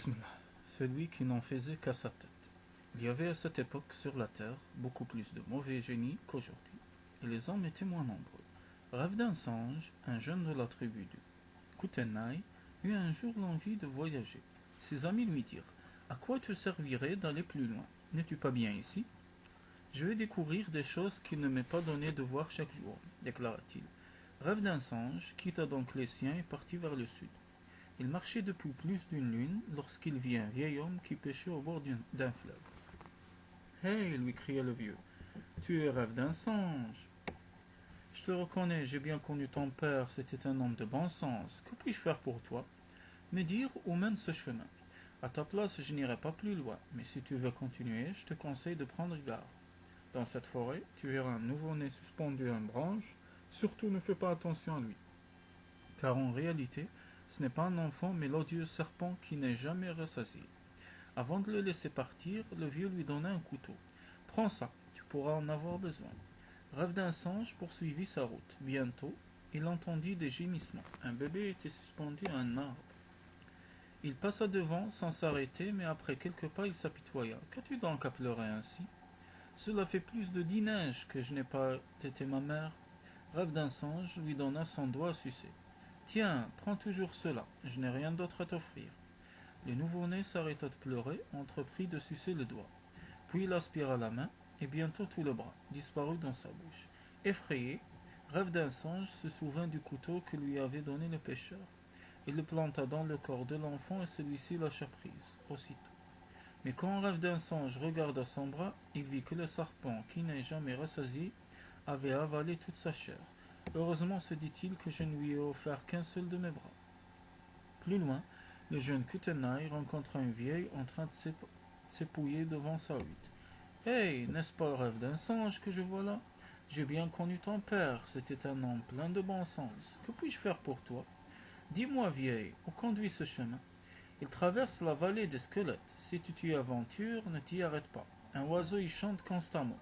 Bismillah, celui qui n'en faisait qu'à sa tête. Il y avait à cette époque sur la terre beaucoup plus de mauvais génies qu'aujourd'hui, et les hommes étaient moins nombreux. Rêve d'un singe, un jeune de la tribu du Kootenai eut un jour l'envie de voyager. Ses amis lui dirent: À quoi te servirait d'aller plus loin? N'es-tu pas bien ici? Je vais découvrir des choses qu'il ne m'est pas donné de voir chaque jour, déclara-t-il. Rêve d'un singe quitta donc les siens et partit vers le sud. Il marchait depuis plus d'une lune lorsqu'il vit un vieil homme qui pêchait au bord d'un fleuve. Hey, lui cria le vieux, tu es Rêve d'un singe. Je te reconnais, j'ai bien connu ton père, c'était un homme de bon sens. Que puis-je faire pour toi? Me dire où mène ce chemin. À ta place, je n'irai pas plus loin, mais si tu veux continuer, je te conseille de prendre garde. Dans cette forêt, tu verras un nouveau-né suspendu à une branche. Surtout ne fais pas attention à lui, car en réalité, ce n'est pas un enfant, mais l'odieux serpent qui n'est jamais rassasié. Avant de le laisser partir, le vieux lui donna un couteau. Prends ça, tu pourras en avoir besoin. Rêve d'un singe poursuivit sa route. Bientôt, il entendit des gémissements. Un bébé était suspendu à un arbre. Il passa devant sans s'arrêter, mais après quelques pas, il s'apitoya. Qu'as-tu donc à pleurer ainsi? Cela fait plus de 10 neiges que je n'ai pas été ma mère. Rêve d'un singe lui donna son doigt à sucer. Tiens, prends toujours cela, je n'ai rien d'autre à t'offrir. Le nouveau-né s'arrêta de pleurer, entreprit de sucer le doigt. Puis il aspira la main, et bientôt tout le bras disparut dans sa bouche. Effrayé, Rêve d'un singe se souvint du couteau que lui avait donné le pêcheur. Il le planta dans le corps de l'enfant et celui-ci lâcha prise, aussitôt. Mais quand Rêve d'un singe regarda son bras, il vit que le serpent, qui n'est jamais rassasié, avait avalé toute sa chair. Heureusement, se dit-il, que je ne lui ai offert qu'un seul de mes bras. Plus loin, le jeune Kootenai rencontra une vieille en train de s'épouiller devant sa hutte. Hey, n'est-ce pas le Rêve d'un singe que je vois là? J'ai bien connu ton père, c'était un homme plein de bon sens. Que puis-je faire pour toi? Dis-moi, vieille, où conduit ce chemin? Il traverse la vallée des squelettes. Si tu t'y aventures, ne t'y arrête pas. Un oiseau y chante constamment.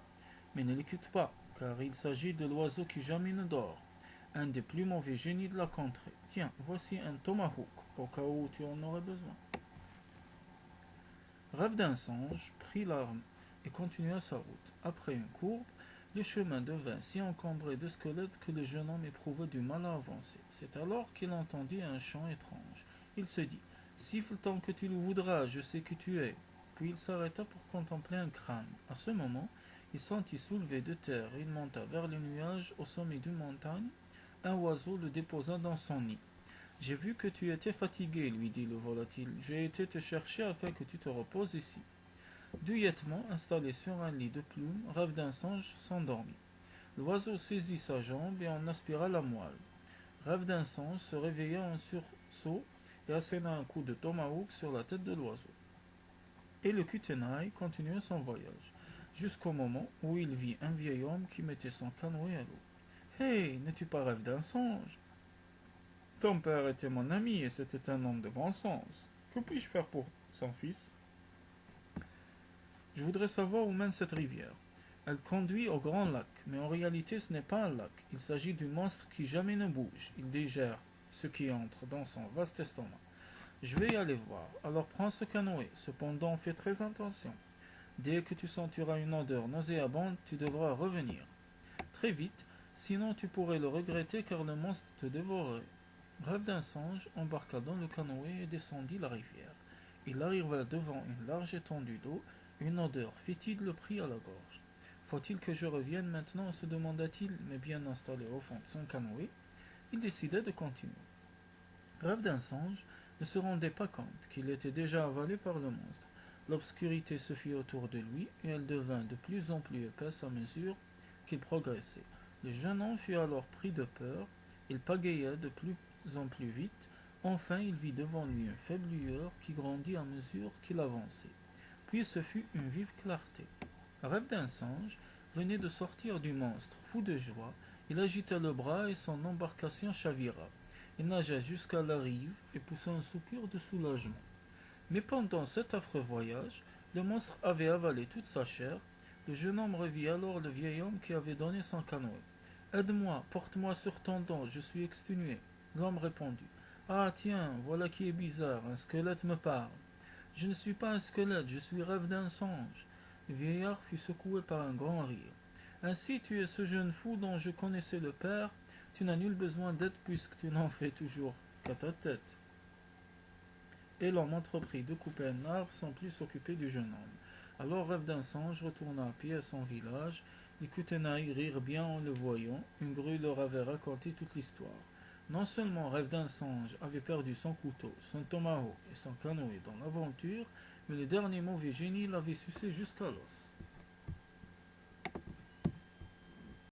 Mais ne l'écoute pas, car il s'agit de l'oiseau qui jamais ne dort. Un des plus mauvais génies de la contrée. Tiens, voici un tomahawk, au cas où tu en aurais besoin. Rêve d'un singe prit l'arme et continua sa route. Après une courbe, le chemin devint si encombré de squelettes que le jeune homme éprouva du mal à avancer. C'est alors qu'il entendit un chant étrange. Il se dit: Siffle tant que tu le voudras, je sais qui tu es. Puis il s'arrêta pour contempler un crâne. À ce moment, il sentit soulever de terre. Il monta vers les nuages au sommet d'une montagne. Un oiseau le déposa dans son nid. J'ai vu que tu étais fatigué, lui dit le volatile. J'ai été te chercher afin que tu te reposes ici. Douillettement installé sur un lit de plumes, Rêve d'un singe s'endormit. L'oiseau saisit sa jambe et en aspira la moelle. Rêve d'un singe se réveilla en sursaut et asséna un coup de tomahawk sur la tête de l'oiseau. Et le Kootenai continua son voyage, jusqu'au moment où il vit un vieil homme qui mettait son canoë à l'eau. Hey, n'es-tu pas Rêve d'un singe? Ton père était mon ami et c'était un homme de bon sens. Que puis-je faire pour son fils? Je voudrais savoir où mène cette rivière. Elle conduit au grand lac, mais en réalité ce n'est pas un lac. Il s'agit du monstre qui jamais ne bouge. Il digère ce qui entre dans son vaste estomac. Je vais y aller voir. Alors prends ce canoë. Cependant, fais très attention. Dès que tu sentiras une odeur nauséabonde, tu devras revenir. Très vite, sinon tu pourrais le regretter car le monstre te dévorerait. Rêve d'un singe embarqua dans le canoë et descendit la rivière. Il arriva devant une large étendue d'eau. Une odeur fétide le prit à la gorge. Faut-il que je revienne maintenant se demanda-t-il, mais bien installé au fond de son canoë, il décida de continuer. Rêve d'un singe ne se rendait pas compte qu'il était déjà avalé par le monstre. L'obscurité se fit autour de lui et elle devint de plus en plus épaisse à mesure qu'il progressait. Le jeune homme fut alors pris de peur. Il pagaya de plus en plus vite. Enfin, il vit devant lui une faible lueur qui grandit à mesure qu'il avançait. Puis ce fut une vive clarté. Rêve d'un singe venait de sortir du monstre. Fou de joie, il agita le bras et son embarcation chavira. Il nagea jusqu'à la rive et poussa un soupir de soulagement. Mais pendant cet affreux voyage, le monstre avait avalé toute sa chair. Le jeune homme revit alors le vieil homme qui avait donné son canoë. Aide-moi, porte-moi sur ton dos, je suis exténué. L'homme répondit. Ah tiens, voilà qui est bizarre, un squelette me parle. Je ne suis pas un squelette, je suis rêve d'un songe. Le vieillard fut secoué par un grand rire. Ainsi tu es ce jeune fou dont je connaissais le père, tu n'as nul besoin d'aide puisque tu n'en fais toujours qu'à ta tête. Et l'homme entreprit de couper un arbre sans plus s'occuper du jeune homme. Alors Rêve d'un songe retourna à pied à son village. Les Kootenai rirent bien en le voyant. Une grue leur avait raconté toute l'histoire. Non seulement Rêve d'un songe avait perdu son couteau, son tomahawk et son canoë dans l'aventure, mais le dernier mauvais génie l'avait sucé jusqu'à l'os.